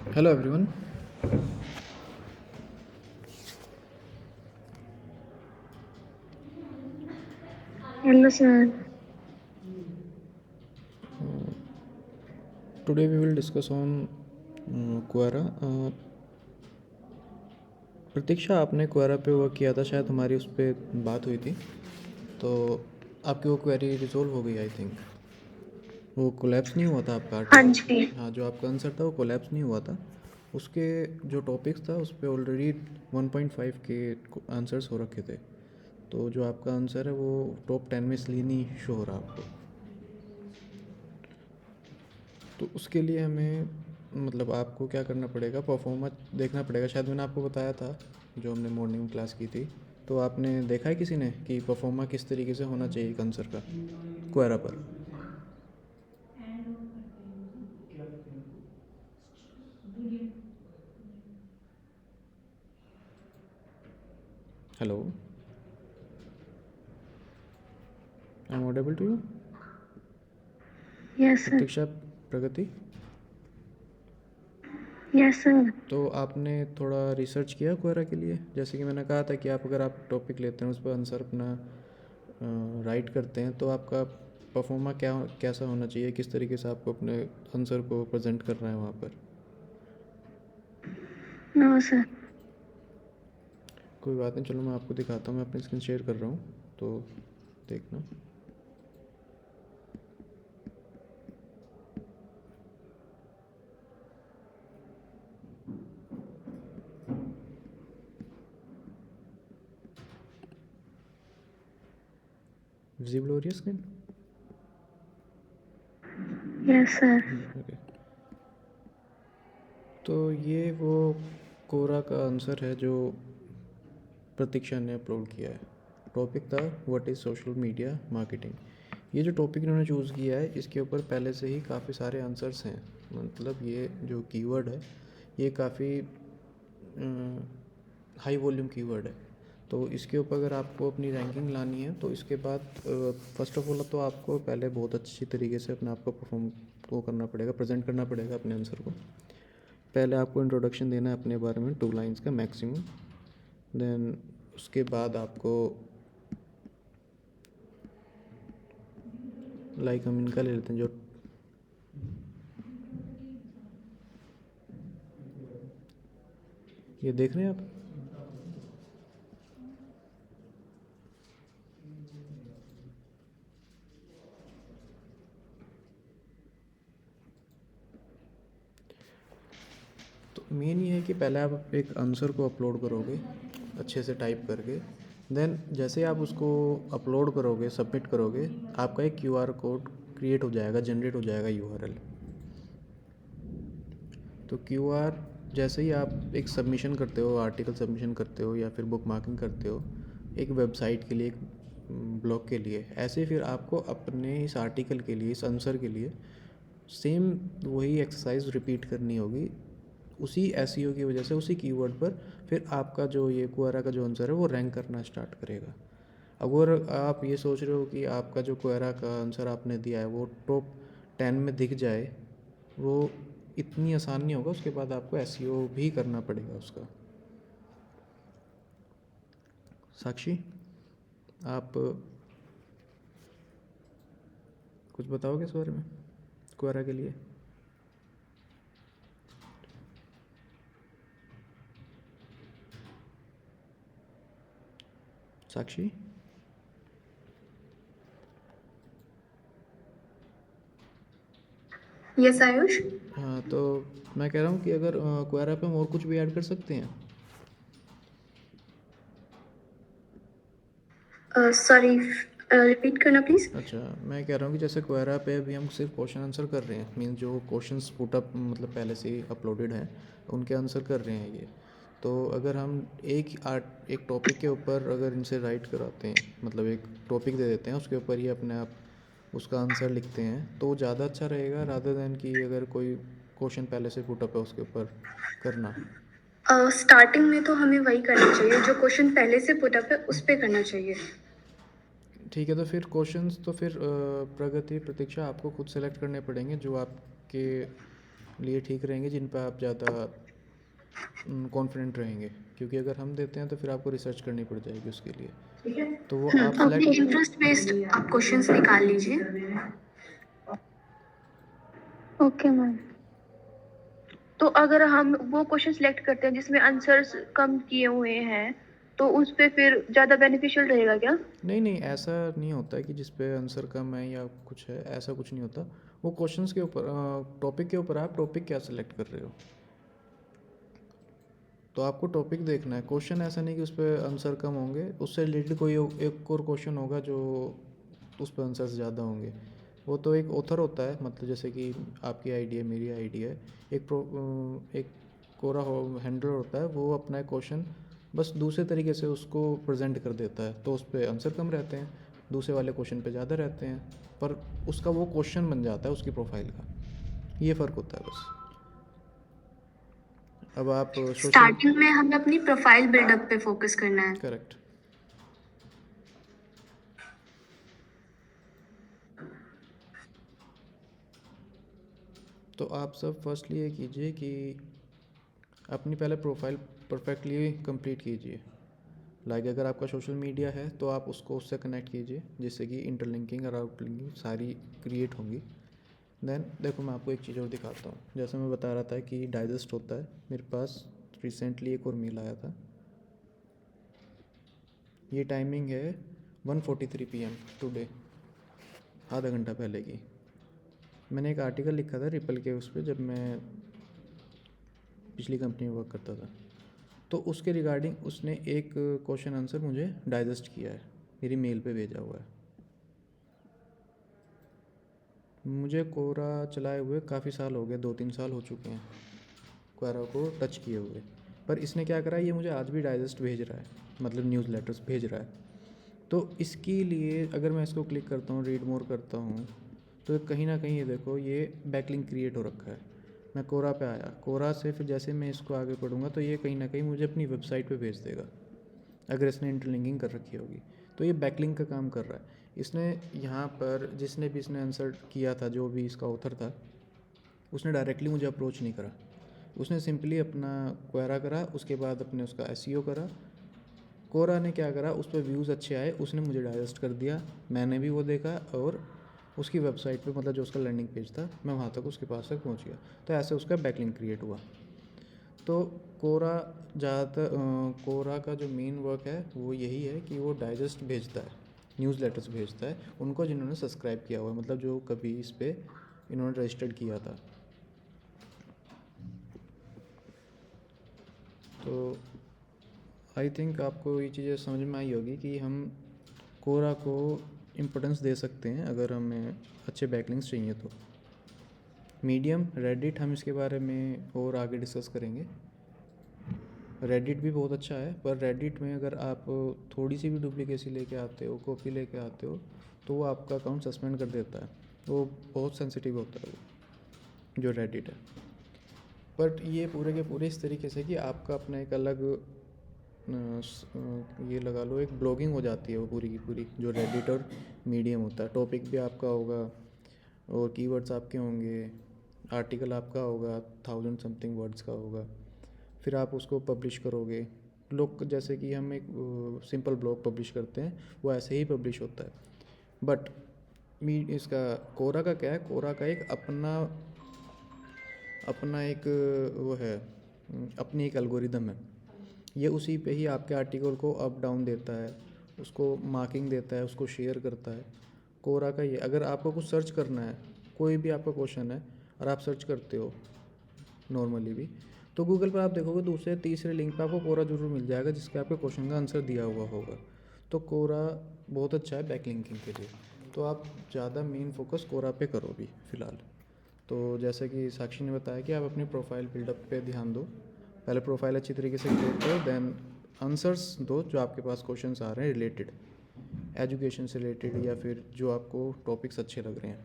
Hello everyone. Hello, sir. Today we will discuss on Quora. प्रतीक्षा आपने क्वेरा पे work किया था, शायद हमारी उस पर बात हुई थी, तो आपकी वो क्वेरी रिजोल्व हो गई आई थिंक। वो कोलैप्स नहीं हुआ था आपका हाँ आर्टिकल। जी। हाँ, जो आपका आंसर था वो कोलैप्स नहीं हुआ था। उसके जो टॉपिक्स था उस पर ऑलरेडी 1.5 के आंसर्स हो रखे थे, तो जो आपका आंसर है वो टॉप 10 में इसलिए नहीं शो हो रहा आपको। तो उसके लिए हमें मतलब आपको क्या करना पड़ेगा, परफॉर्मेंस देखना पड़ेगा। शायद मैंने आपको बताया था जो हमने मॉर्निंग क्लास की थी, तो आपने देखा है किसी ने कि परफॉर्मा किस तरीके से होना चाहिए आंसर का क्वेरा पर। Hello, I am audible to you? Yes sir. Pratiksha, Pragati. Yes sir. तो आपने थोड़ा रिसर्च किया क्वेरा के लिए? जैसे कि मैंने कहा था कि आप अगर आप टॉपिक लेते हैं उस पर आंसर अपना राइट करते हैं, तो आपका परफॉर्मा क्या कैसा होना चाहिए, किस तरीके से आपको अपने आंसर को प्रेजेंट करना है वहाँ पर। No sir. कोई बात नहीं, चलो मैं आपको दिखाता हूँ। मैं अपनी स्क्रीन शेयर कर रहा हूँ, तो देखना। विजिबल हो रही है स्क्रीन? Yes sir. ओके। तो ये वो कोरा का आंसर है जो प्रतीक्षा ने अपलोड किया है। टॉपिक था what is social media marketing. ये जो टॉपिक इन्होंने चूज़ किया है इसके ऊपर पहले से ही काफ़ी सारे आंसर्स हैं। मतलब ये जो कीवर्ड है ये काफ़ी हाई वॉल्यूम कीवर्ड है। तो इसके ऊपर अगर आपको अपनी रैंकिंग लानी है तो इसके बाद फ़र्स्ट ऑफ ऑल तो आपको पहले बहुत अच्छी तरीके से अपने आप को परफॉर्म को करना पड़ेगा, प्रेजेंट करना पड़ेगा अपने आंसर को। पहले आपको इंट्रोडक्शन देना है अपने बारे में 2 लाइन्स का मैक्सिमम। देन उसके बाद आपको लाइक हम इनका ले लेते हैं जो ये देख रहे हैं आप। तो मेन ये है कि पहले आप एक आंसर को अपलोड करोगे अच्छे से टाइप करके। देन जैसे आप उसको अपलोड करोगे, सबमिट करोगे, आपका एक क्यूआर कोड क्रिएट हो जाएगा, जनरेट हो जाएगा यूआरएल। तो क्यूआर जैसे ही आप एक सबमिशन करते हो, आर्टिकल सबमिशन करते हो या फिर बुक मार्किंग करते हो एक वेबसाइट के लिए, एक ब्लॉग के लिए, ऐसे फिर आपको अपने इस आर्टिकल के लिए, इस आंसर के लिए सेम वही एक्सरसाइज रिपीट करनी होगी। उसी एसईओ की वजह से उसी कीवर्ड पर फिर आपका जो ये क्वेरा का जो आंसर है वो रैंक करना स्टार्ट करेगा। अगर आप ये सोच रहे हो कि आपका जो क्वेरा का आंसर आपने दिया है वो टॉप 10 में दिख जाए, वो इतनी आसान नहीं होगा। उसके बाद आपको एसईओ भी करना पड़ेगा उसका। साक्षी, आप कुछ बताओगे इस बारे में क्वेरा के लिए? साक्षी। यस आयुष। हाँ, तो मैं कह रहा हूँ कि अगर क्वेरा पे हम और कुछ भी ऐड कर सकते हैं। सॉरी, रिपीट करना प्लीज। अच्छा, मैं कह रहा हूँ कि जैसे क्वेरा पे अभी हम सिर्फ क्वेश्चन आंसर कर रहे हैं, मीन्स जो क्वेश्चंस पुट अप मतलब पहले से ही अपलोडेड हैं उनके आंसर कर रहे हैं ये। तो अगर हम एक टॉपिक के ऊपर अगर इनसे राइट कराते हैं, मतलब एक टॉपिक दे देते हैं उसके ऊपर ये अपने आप उसका आंसर लिखते हैं, तो ज़्यादा अच्छा रहेगा रादर दैन कि अगर कोई क्वेश्चन पहले से पुट अप है उसके ऊपर करना। स्टार्टिंग में तो हमें वही करना चाहिए, जो क्वेश्चन पहले से पुटअप है उस पे करना चाहिए। ठीक है, तो फिर क्वेश्चंस तो फिर प्रगति, प्रतीक्षा आपको खुद सेलेक्ट करने पड़ेंगे जो आपके लिए ठीक रहेंगे, जिन पर आप ज़्यादा कॉन्फिडेंट रहेंगे, क्योंकि अगर हम देते हैं तो फिर आपको रिसर्च करनी पड़ जाएगी उसके लिए। तो वो आप अपने सेलेक्ट इंटरेस्ट बेस्ड आप क्वेश्चंस निकाल लीजिए। Okay ma'am. तो अगर हम वो क्वेश्चन सिलेक्ट करते हैं जिसमें आंसर्स कम किए हुए हैं, तो उस पे फिर ज़्यादा बेनिफिशियल रहेगा क्या? नहीं नहीं, ऐसा नहीं होता है कि जिस पे आंसर कम है या कुछ है, ऐसा कुछ नहीं होता। वो क्वेश्चंस के ऊपर, टॉपिक के ऊपर, आप टॉपिक क्या सेलेक्ट कर रहे हो, तो आपको टॉपिक देखना है। क्वेश्चन ऐसा नहीं कि उस पर आंसर कम होंगे, उससे रिलेटेड कोई एक और क्वेश्चन होगा जो उस पर आंसर ज़्यादा होंगे। वो तो एक ऑथर होता है, मतलब जैसे कि आपकी आईडी है, मेरी आईडी है, एक कोरा हैंडलर होता है, वो अपना क्वेश्चन बस दूसरे तरीके से उसको प्रेजेंट कर देता है, तो उस पर आंसर कम रहते हैं, दूसरे वाले क्वेश्चन पे ज़्यादा रहते हैं, पर उसका वो क्वेश्चन बन जाता है उसकी प्रोफाइल का। ये फ़र्क होता है बस। अब आप सोशल, स्टार्टिंग में हमें अपनी प्रोफाइल बिल्डअप पे फोकस करना है। करेक्ट। तो आप सब फर्स्टली ये कीजिए कि अपनी पहले प्रोफाइल परफेक्टली कंप्लीट कीजिए। लाइक अगर आपका सोशल मीडिया है तो आप उसको उससे कनेक्ट कीजिए, जिससे कि इंटरलिंकिंग और आउटलिंकिंग सारी क्रिएट होंगी। देन देखो, मैं आपको एक चीज़ और दिखाता हूँ। जैसे मैं बता रहा था कि डाइजेस्ट होता है, मेरे पास रिसेंटली एक और मेल आया था। ये टाइमिंग है 1:43 PM टुडे, आधा घंटा पहले की। मैंने एक आर्टिकल लिखा था रिपल के उस पर, जब मैं पिछली कंपनी में वर्क करता था, तो उसके रिगार्डिंग उसने एक क्वेश्चन आंसर मुझे डाइजेस्ट किया है, मेरी मेल पे भेजा हुआ है। मुझे कोरा चलाए हुए काफ़ी साल हो गए, 2-3 साल हो चुके हैं कोरा को टच किए हुए, पर इसने क्या करा, ये मुझे आज भी डाइजेस्ट भेज रहा है, मतलब न्यूज़ लेटर्स भेज रहा है। तो इसके लिए अगर मैं इसको क्लिक करता हूँ, रीड मोर करता हूँ, तो कहीं ना कहीं ये देखो, ये बैकलिंक क्रिएट हो रखा है। मैं कोरा पे आया, कोरा से फिर जैसे मैं इसको आगे पढ़ूंगा तो ये कहीं ना कहीं मुझे अपनी वेबसाइट पे भेज देगा, अगर इसने इंटरलिंकिंग कर रखी होगी। तो ये बैकलिंक का काम कर रहा है। इसने यहाँ पर जिसने भी इसने आंसर किया था, जो भी इसका ऑथर था, उसने डायरेक्टली मुझे अप्रोच नहीं करा। उसने सिंपली अपना क्वेरा करा, उसके बाद अपने उसका एसईओ करा। कोरा ने क्या करा, उस पर व्यूज़ अच्छे आए, उसने मुझे डाइजेस्ट कर दिया, मैंने भी वो देखा, और उसकी वेबसाइट पे, मतलब जो उसका लैंडिंग पेज था, मैं वहाँ तक उसके पास तक पहुँच गया। तो ऐसे उसका बैकलिंक क्रिएट हुआ। तो कोरा ज़्यादातर, कोरा का जो मेन वर्क है वो यही है कि वो डाइजेस्ट भेजता है, न्यूज़ लेटर्स भेजता है उनको जिन्होंने सब्सक्राइब किया हुआ है, मतलब जो कभी इस पर इन्होंने रजिस्टर्ड किया था। तो आई थिंक आपको ये चीज़ें समझ में आई होगी कि हम कोरा को इम्पोर्टेंस दे सकते हैं अगर हमें अच्छे बैकलिंक्स चाहिए तो। मीडियम, रेडिट, हम इसके बारे में और आगे डिस्कस करेंगे। रेडिट भी बहुत अच्छा है, पर रेडिट में अगर आप थोड़ी सी भी डुप्लीकेसी लेके आते हो, कॉपी लेके आते हो, तो वो आपका अकाउंट सस्पेंड कर देता है। वो बहुत सेंसिटिव होता है वो जो रेडिट है। बट ये पूरे के पूरे इस तरीके से कि आपका अपना एक अलग ये लगा लो, एक ब्लॉगिंग हो जाती है वो पूरी की पूरी, जो रेडिट और मीडियम होता है। टॉपिक भी आपका होगा और कीवर्ड्स आपके होंगे, आर्टिकल आपका होगा, 1000 समथिंग वर्ड्स का होगा, फिर आप उसको पब्लिश करोगे। लोग जैसे कि हम एक सिंपल ब्लॉग पब्लिश करते हैं, वो ऐसे ही पब्लिश होता है। बट इसका कोरा का क्या है, कोरा का एक अपना अपना एक वो है, अपनी एक एल्गोरिदम है। ये उसी पे ही आपके आर्टिकल को अप डाउन देता है, उसको मार्किंग देता है, उसको शेयर करता है। कोरा का ये, अगर आपको कुछ सर्च करना है, कोई भी आपका क्वेश्चन है और आप सर्च करते हो नॉर्मली भी, तो गूगल पर आप देखोगे दूसरे तीसरे लिंक पे आपको कोरा जरूर मिल जाएगा जिसके आपके क्वेश्चन का आंसर दिया हुआ होगा। तो कोरा बहुत अच्छा है बैकलिंकिंग के लिए। तो आप ज़्यादा मेन फोकस कोरा पे करो भी फ़िलहाल। तो जैसे कि साक्षी ने बताया कि आप अपनी प्रोफाइल बिल्डअप पे ध्यान दो, पहले प्रोफाइल अच्छी तरीके से क्रिएट करो, देन आंसर्स दो जो आपके पास क्वेश्चंस आ रहे हैं रिलेटेड, एजुकेशन से रिलेटेड, या फिर जो आपको टॉपिक्स अच्छे लग रहे हैं।